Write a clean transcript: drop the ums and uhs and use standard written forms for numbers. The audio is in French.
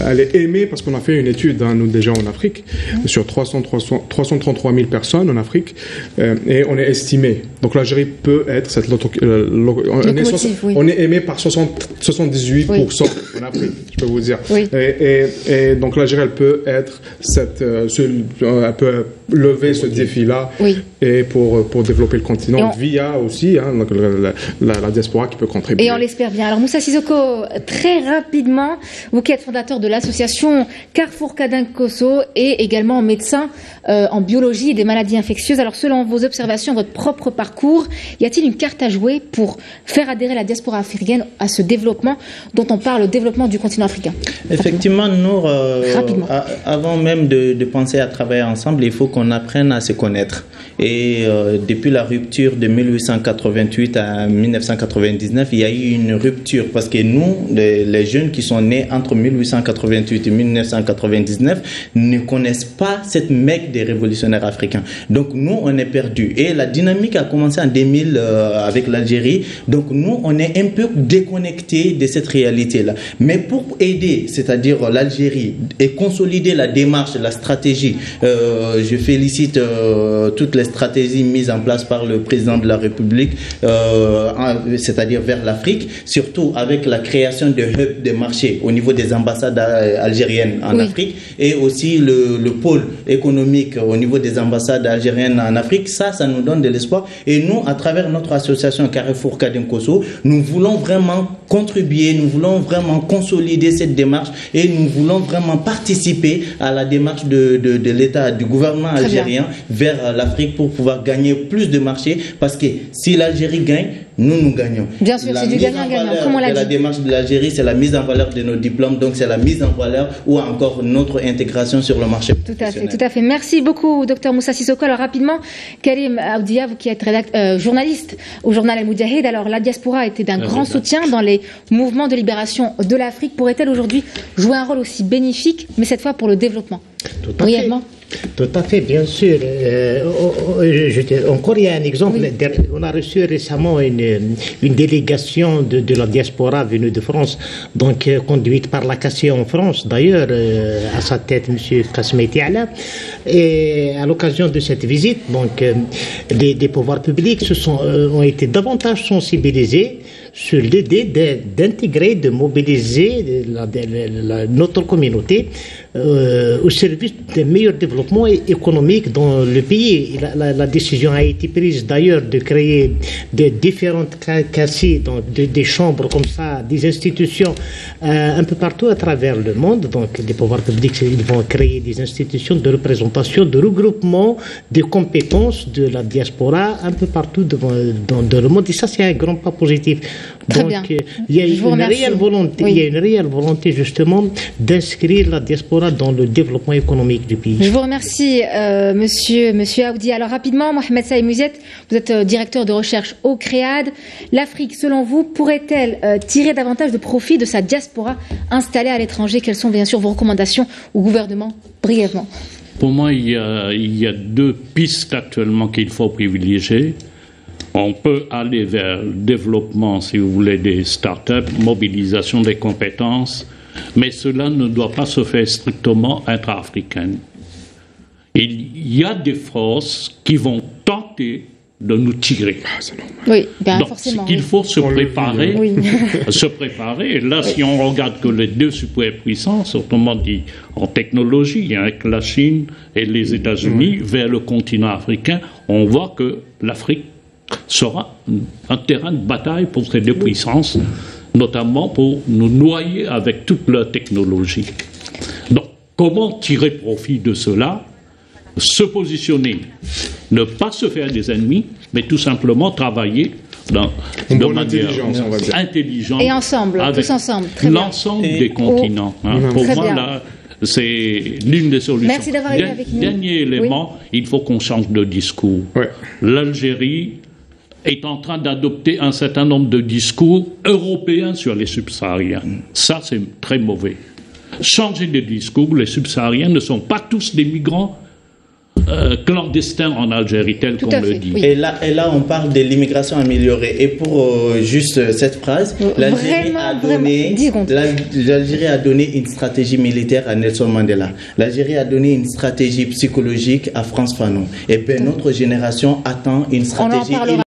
Elle est aimée parce qu'on a fait une étude, nous déjà en Afrique, sur 333 000 personnes en Afrique, et on est estimé. Donc l'Algérie peut être cette on est aimé par 78% en Afrique, je peux vous dire. Oui. Et donc l'Algérie, elle peut être elle peut lever ce défi-là et pour développer le continent via aussi donc la diaspora qui peut contribuer. Et on l'espère bien. Alors Moussa Sissoko, très rapidement, vous qui êtes fondateur de l'association Carrefour Kadinkoso et également médecin en biologie et des maladies infectieuses. Alors selon vos observations, votre propre parcours, y a-t-il une carte à jouer pour faire adhérer la diaspora africaine à ce développement dont on parle, le développement du continent africain? Effectivement, nous, avant même de penser à travailler ensemble, il faut qu'on apprenne à se connaître. Et depuis la rupture de 1888 à 1999, il y a eu une rupture parce que nous, les jeunes qui sont nés entre 1888 et 1999 ne connaissent pas cette Mecque des révolutionnaires africains. Donc nous, on est perdus. Et la dynamique a commencé en 2000 avec l'Algérie. Donc nous, on est un peu déconnectés de cette réalité-là. Mais pour aider, c'est-à-dire l'Algérie, et consolider la démarche, la stratégie, je félicite toutes les stratégies mises en place par le président de la République, c'est-à-dire vers l'Afrique, surtout avec la création de hubs de marché au niveau des ambassades algériennes en Afrique et aussi le pôle économique au niveau des ambassades algériennes en Afrique. Ça nous donne de l'espoir. Et nous, à travers notre association Carrefour Kadinkoso, nous voulons vraiment contribuer, nous voulons vraiment consolider cette démarche et nous voulons vraiment participer à la démarche de l'État, du gouvernement algérien vers l'Afrique pour pouvoir gagner plus de marchés, parce que si l'Algérie gagne, nous gagnons. Bien sûr, c'est du gagnant-gagnant, comme on l'a dit. La démarche de l'Algérie, c'est la mise en valeur de nos diplômes, donc c'est la mise en valeur ou encore notre intégration sur le marché professionnel. Tout à fait. Merci beaucoup, Dr Moussa Sissoko. Alors rapidement, Karim Aoudia, vous qui êtes journaliste au journal Al Moudjahid, alors la diaspora a été d'un grand soutien dans les mouvements de libération de l'Afrique. Pourrait-elle aujourd'hui jouer un rôle aussi bénéfique, mais cette fois pour le développement? Brièvement. Tout à fait, bien sûr. Encore, il y a un exemple. On a reçu récemment une délégation de la diaspora venue de France, donc conduite par la CACI en France, d'ailleurs, à sa tête, M. Kasmeti Ala. Et à l'occasion de cette visite, donc, des pouvoirs publics ont été davantage sensibilisés sur l'idée d'intégrer, de mobiliser notre communauté au service d'un meilleur développement économique dans le pays. La décision a été prise d'ailleurs de créer des différentes CACI, donc des chambres comme ça, des institutions un peu partout à travers le monde. Donc les pouvoirs publics, ils vont créer des institutions de représentation, de regroupement des compétences de la diaspora un peu partout dans le monde. Et ça, c'est un grand pas positif. Très bien. Il y a une réelle volonté, il y a une réelle volonté justement d'inscrire la diaspora dans le développement économique du pays. Je vous remercie, monsieur Aoudi. Alors rapidement, Mohamed Saïd Mouzet, vous êtes directeur de recherche au CREAD. L'Afrique, selon vous, pourrait-elle tirer davantage de profit de sa diaspora installée à l'étranger? Quelles sont bien sûr vos recommandations au gouvernement, brièvement? Pour moi, il y a deux pistes actuellement qu'il faut privilégier. On peut aller vers le développement, si vous voulez, des start-up, mobilisation des compétences, mais cela ne doit pas se faire strictement intra-africaine. Il y a des forces qui vont tenter de nous tirer. Oui, bien donc, forcément. Il faut se préparer. Se préparer. Et là, si on regarde que les deux superpuissances, autrement dit en technologie, avec la Chine et les États-Unis, vers le continent africain, on voit que l'Afrique sera un terrain de bataille pour ces deux puissances, notamment pour nous noyer avec toute leur technologie. Donc, comment tirer profit de cela? Se positionner, ne pas se faire des ennemis, mais tout simplement travailler de manière intelligente et ensemble, tous ensemble, l'ensemble des continents. Pour moi, là, c'est l'une des solutions. Merci d'avoir été avec nous. Dernier élément, il faut qu'on change de discours. L'Algérie est en train d'adopter un certain nombre de discours européens sur les subsahariens. Ça, c'est très mauvais. Changer de discours, les subsahariens ne sont pas tous des migrants. clandestin en Algérie, tel qu'on le dit. Oui. Et là, on parle de l'immigration améliorée. Et pour juste cette phrase, l'Algérie a donné une stratégie militaire à Nelson Mandela. L'Algérie a donné une stratégie psychologique à Frantz Fanon. Et bien, notre génération attend une stratégie